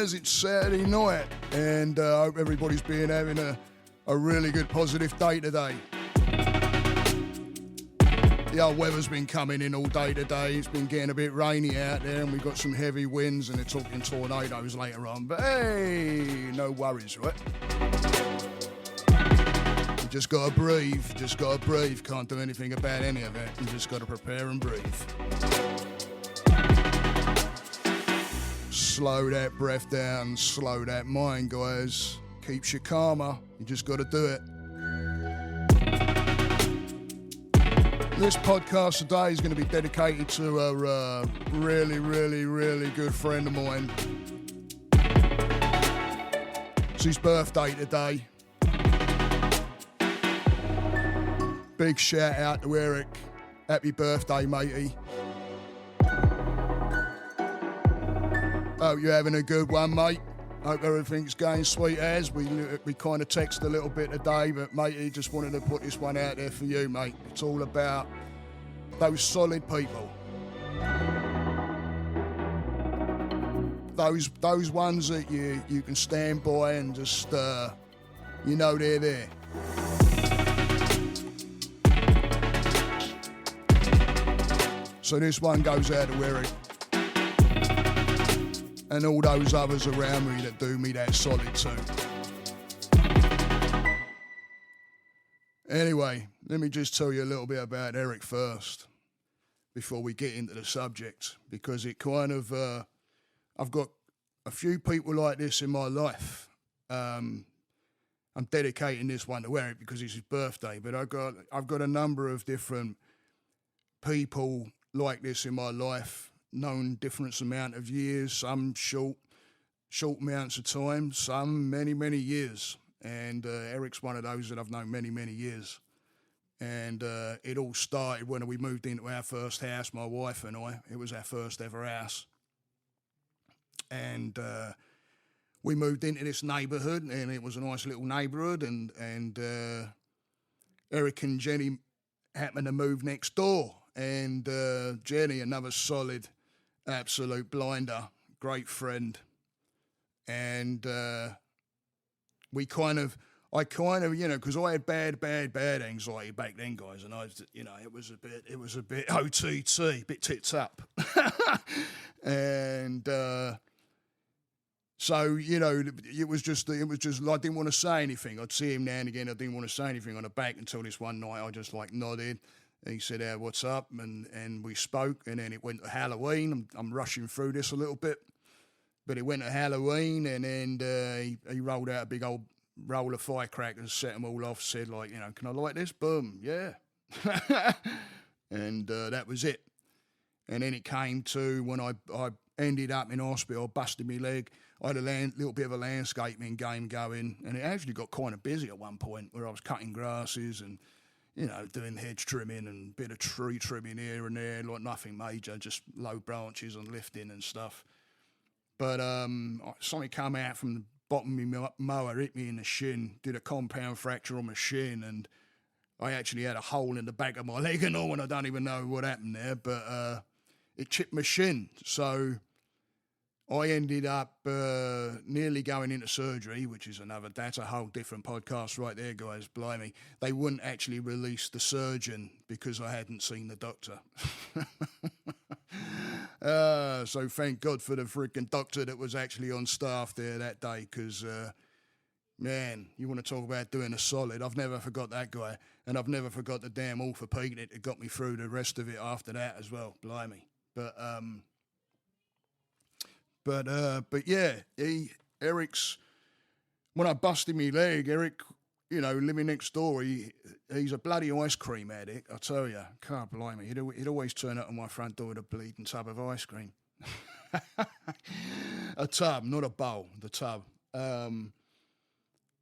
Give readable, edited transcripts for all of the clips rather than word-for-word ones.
guys, it's Saturday night, and I hope everybody's been having a really good, positive day today. The old weather's been coming in all day today. It's been getting a bit rainy out there, and we've got some heavy winds, and they're talking tornadoes later on. But hey, no worries, right? You just gotta breathe, Can't do anything about any of it. You just gotta prepare and breathe. Slow that breath down, slow that mind, guys. Keeps you calmer. You just gotta do it. This podcast today is going to be dedicated to a really good friend of mine. It's his birthday today. Big shout out to Eric. Happy birthday, matey. Hope you're having a good one, mate. Hope everything's going sweet as. We kind of texted a little bit today, but matey, just wanted to put this one out there for you, mate. It's all about those solid people. Those ones that you can stand by and just, you know they're there. So this one goes out to Eric. And all those others around me that do me that solid too. Anyway, let me just tell you a little bit about Eric first, before we get into the subject, because it kind of, I've got a few people like this in my life. I'm dedicating this one to Eric because it's his birthday, but I've got a number of different people like this in my life. Known different amount of years, some short amounts of time, some many years. And Eric's one of those that I've known many years. And it all started when we moved into our first house, my wife and I. It was our first ever house. And we moved into this neighbourhood, and it was a nice little neighbourhood. And Eric and Jenny happened to move next door. And Jenny, another solid, absolute blinder, great friend, and I kind of, because I had bad anxiety back then, guys, and it was a bit OTT, a bit tits up, and so it was just I didn't want to say anything. I'd see him now and again. I didn't want to say anything on the back until this one night I just nodded. He said, what's up? And we spoke, and then it went to Halloween. I'm rushing through this a little bit. But it went to Halloween, and then he rolled out a big old roll of firecrackers, set them all off, said, can I light this? Boom, yeah. And that was it. And then it came to when I ended up in hospital, busted my leg. I had a little bit of a landscaping game going, and it actually got kind of busy at one point where I was cutting grasses and doing hedge trimming and a bit of tree trimming here and there, nothing major, just low branches and lifting and stuff. But something come out from the bottom of my mower, hit me in the shin, did a compound fracture on my shin, and I actually had a hole in the back of my leg and all, and I don't even know what happened there, but it chipped my shin. So I ended up nearly going into surgery, which is that's a whole different podcast right there, guys, blimey. They wouldn't actually release the surgeon because I hadn't seen the doctor. So thank God for the freaking doctor that was actually on staff there that day, because, man, you want to talk about doing a solid. I've never forgot that guy, and I've never forgot the damn orthopedic that got me through the rest of it after that as well, blimey. But yeah, Eric's, when I busted my leg, Eric, living next door, he's a bloody ice cream addict, I tell you. Can't blame me. He'd always turn up on my front door with a bleeding tub of ice cream. A tub, not a bowl, the tub. And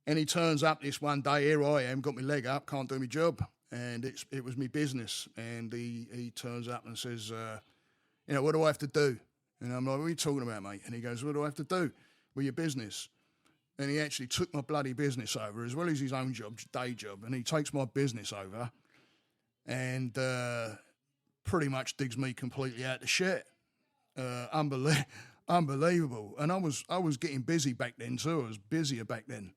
he turns up this one day, here I am, got my leg up, can't do my job. And it was my business. And he turns up and says, what do I have to do? And I'm like, what are you talking about, mate? And he goes, what do I have to do with your business? And he actually took my bloody business over, as well as his own job, day job. And he takes my business over and pretty much digs me completely out the shit. unbelievable. And I was getting busy back then too. I was busier back then,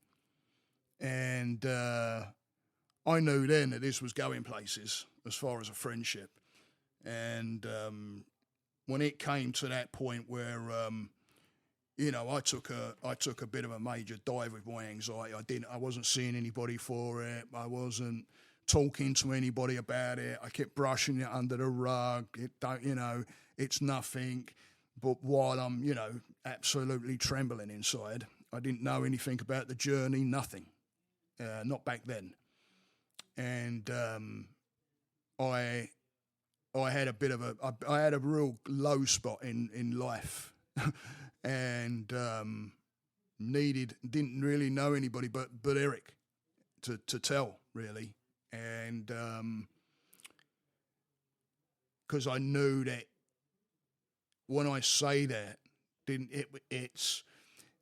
and I knew then that this was going places as far as a friendship. And when it came to that point where I took a bit of a major dive with my anxiety. I wasn't seeing anybody for it. I wasn't talking to anybody about it. I kept brushing it under the rug. It's nothing. But while I'm, absolutely trembling inside, I didn't know anything about the journey. Nothing. Not back then. And I had a bit of I had a real low spot in life. And didn't really know anybody but Eric to tell really, and because I knew that when I say that, it's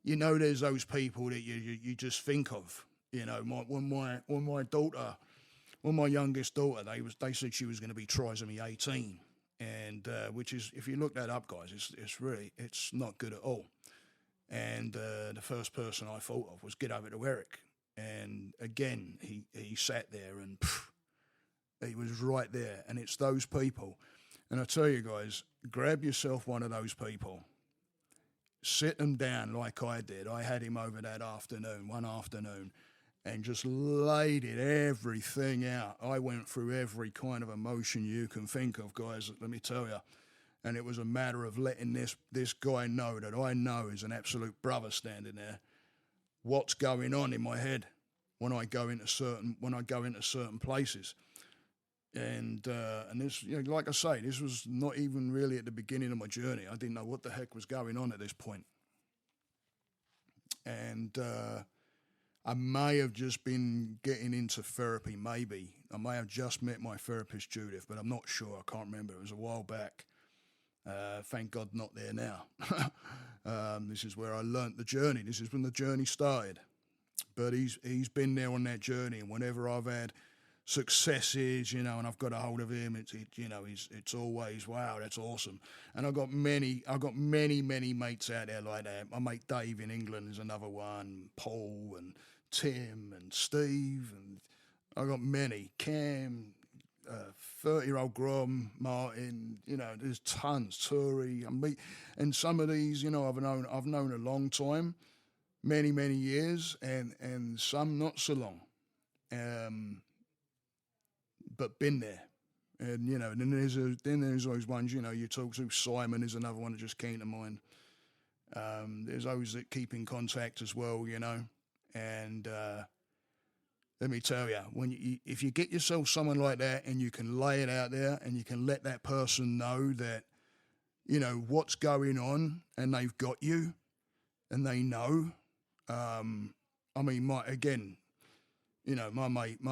there's those people that you just think of, when my youngest daughter, they said she was going to be trisomy 18. And which is, if you look that up, guys, it's not good at all. And the first person I thought of was get over to Eric, and again he sat there and he was right there. And it's those people, and I tell you guys, grab yourself one of those people, sit them down like I did. I had him over one afternoon, and just laid everything out. I went through every kind of emotion you can think of, guys, let me tell you. And it was a matter of letting this guy know that I know is an absolute brother standing there, what's going on in my head when I go into certain places. And this, like I say, this was not even really at the beginning of my journey. I didn't know what the heck was going on at this point. And I may have just been getting into therapy, maybe. I may have just met my therapist, Judith, but I'm not sure. I can't remember. It was a while back. Thank God not there now. This is where I learnt the journey. This is when the journey started. But he's been there on that journey, and whenever I've had successes, and I've got a hold of him, it's always, wow, that's awesome. And I've got many mates out there like that. My mate Dave in England is another one, Paul and Tim and Steve, and I've got many, Cam, 30-year-old Grom, Martin, there's tons, Turi, and some of these, I've known a long time, many years, and some not so long. But been there, and then there's those ones you talk to. Simon is another one that just came to mind. There's those that keep in contact as well, and let me tell you, if you get yourself someone like that and you can lay it out there and you can let that person know that what's going on, and they've got you and they know. My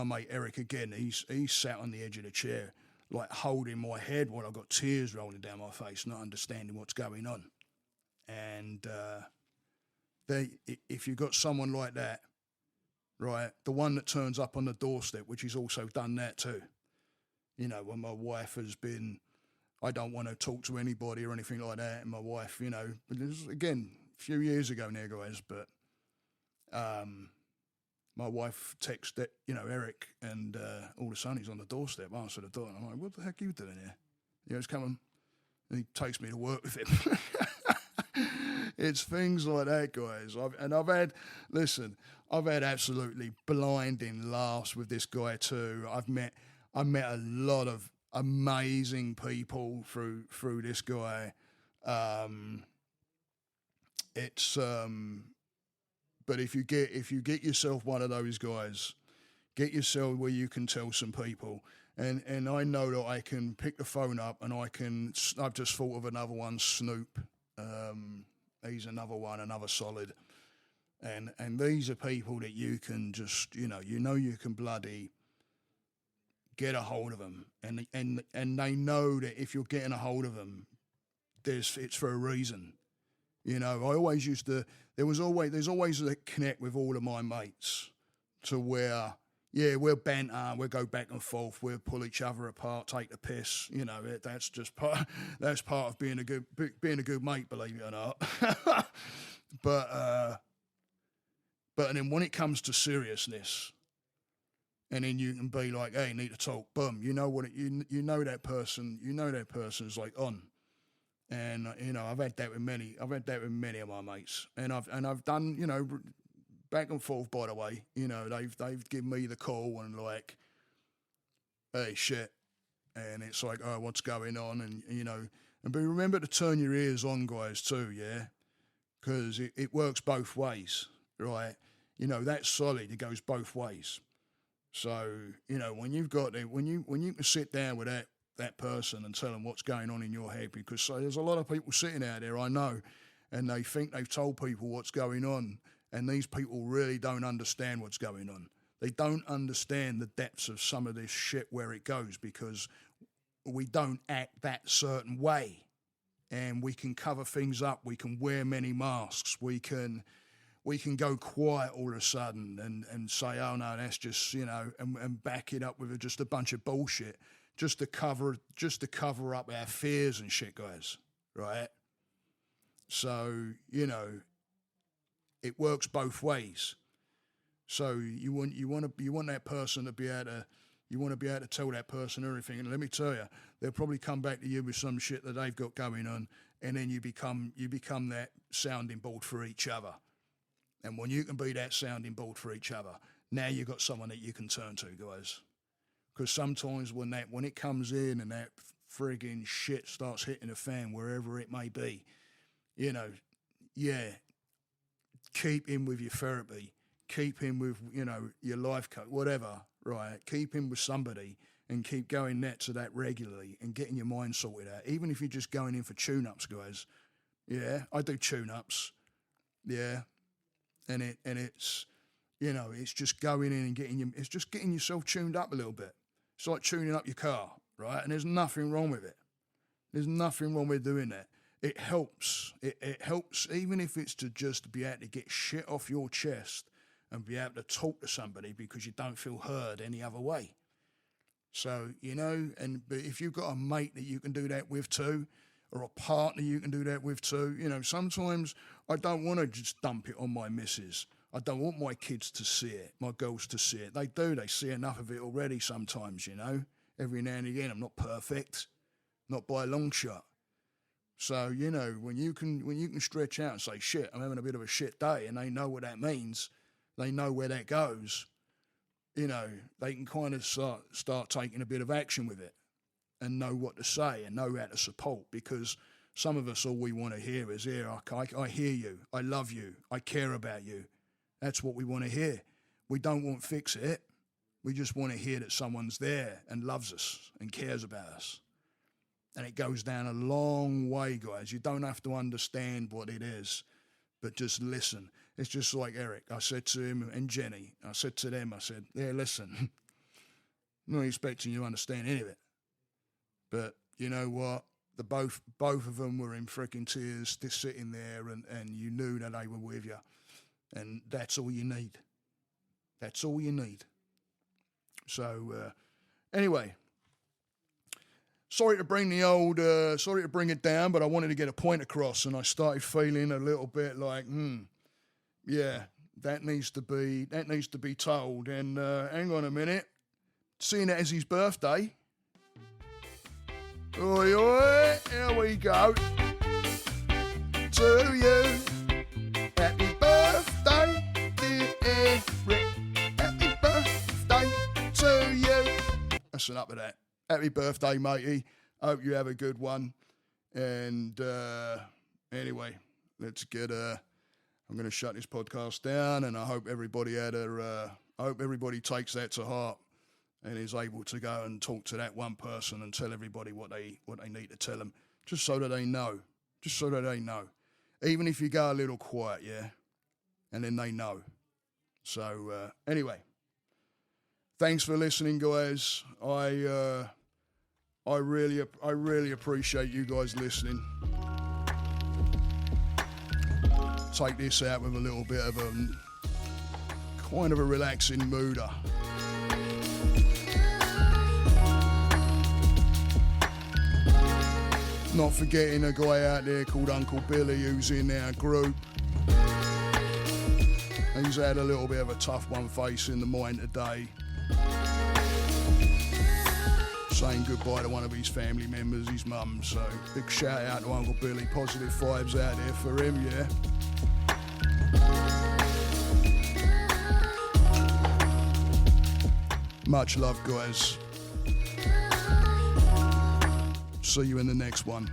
mate Eric again, he's sat on the edge of the chair, like holding my head while I've got tears rolling down my face, not understanding what's going on. And if you've got someone like that, right, the one that turns up on the doorstep, which he's also done that too. When my wife has been, I don't want to talk to anybody or anything like that, and my wife, but this is, again, a few years ago now, guys, but my wife texted, Eric, and all of a sudden he's on the doorstep, answer the door, and I'm like, what the heck are you doing here? He's coming, and he takes me to work with him. It's things like that, guys. I've had absolutely blinding laughs with this guy too. I met a lot of amazing people through this guy. But if you get yourself one of those guys, get yourself where you can tell some people. And I know that I can pick the phone up and I've just thought of another one, Snoop. He's another one, another solid. And these are people that you can just, you can bloody get a hold of them. And they know that if you're getting a hold of them, it's for a reason. I always used to, there's always a connect with all of my mates to where, yeah, we'll banter, we'll go back and forth, we'll pull each other apart, take the piss. You know, that's just part. That's part of being a good mate, believe it or not. but then when it comes to seriousness, and then you can be like, hey, need to talk. Boom, you know what? You know that person. You know that person's like on. And you know, I've had that with many of my mates, and I've done, you know, back and forth. By the way, you know, they've given me the call and like, hey, shit, and it's like, oh, what's going on? And you know, but remember to turn your ears on, guys, too, yeah, because it works both ways, right? You know, that's solid. It goes both ways. So you know, when you've got when you can sit down with that person and tell them what's going on in your head, because there's a lot of people sitting out there, I know, and they think they've told people what's going on, and these people really don't understand what's going on. They don't understand the depths of some of this shit, where it goes, because we don't act that certain way, and we can cover things up, we can wear many masks, we can go quiet all of a sudden and say, oh no, that's just, you know, and back it up with just a bunch of bullshit, just to cover up our fears and shit, guys, right? So, you know, it works both ways. So you want that person to be able to tell that person everything. And let me tell you, they'll probably come back to you with some shit that they've got going on, and then you become that sounding board for each other. And when you can be that sounding board for each other, now you've got someone that you can turn to, guys. Because sometimes when it comes in and that frigging shit starts hitting the fan, wherever it may be, you know, yeah, keep in with your therapy, keep in with, you know, your life coach, whatever, right? Keep in with somebody and keep going to that regularly and getting your mind sorted out. Even if you're just going in for tune-ups, guys. Yeah, I do tune-ups. Yeah, and it's, you know, it's just going in and getting yourself tuned up a little bit. It's like tuning up your car, right? And there's nothing wrong with it. There's nothing wrong with doing that. It helps. It helps, even if it's to just be able to get shit off your chest and be able to talk to somebody because you don't feel heard any other way. So, you know, but if you've got a mate that you can do that with too, or a partner you can do that with too, you know, sometimes I don't want to just dump it on my missus. I don't want my kids to see it, my girls to see it. They do. They see enough of it already sometimes, you know. Every now and again, I'm not perfect, not by a long shot. So, you know, when you can stretch out and say, shit, I'm having a bit of a shit day, and they know what that means, they know where that goes, you know, they can kind of start taking a bit of action with it and know what to say and know how to support, because some of us, all we want to hear is, yeah, I hear you, I love you, I care about you. That's what we want to hear. We don't want to fix it. We just want to hear that someone's there and loves us and cares about us. And it goes down a long way, guys. You don't have to understand what it is, but just listen. It's just like Eric. I said to him and Jenny, I said to them, I said, yeah, listen, I'm not expecting you to understand any of it. But you know what? Both of them were in freaking tears, just sitting there, and you knew that they were with you. And that's all you need. That's all you need. So, anyway, sorry to bring it down, but I wanted to get a point across, and I started feeling a little bit like, yeah, that needs to be told. And hang on a minute, seeing it as his birthday. Oi, oi, here we go. To you, happy birthday, dear Eric. Happy birthday to you. That's enough of that. Happy birthday, matey. Hope you have a good one. And anyway, let's get. I'm going to shut this podcast down, and I hope everybody takes that to heart and is able to go and talk to that one person and tell everybody what they need to tell them, just so that they know. Just so that they know. Even if you go a little quiet, yeah, and then they know. So anyway, thanks for listening, guys. I really appreciate you guys listening. Take this out with a little bit of a kind of a relaxing mooder. Not forgetting a guy out there called Uncle Billy who's in our group. He's had a little bit of a tough one facing the mine today. Saying goodbye to one of his family members, his mum. So big shout out to Uncle Billy. Positive vibes out there for him, yeah. Much love, guys. See you in the next one.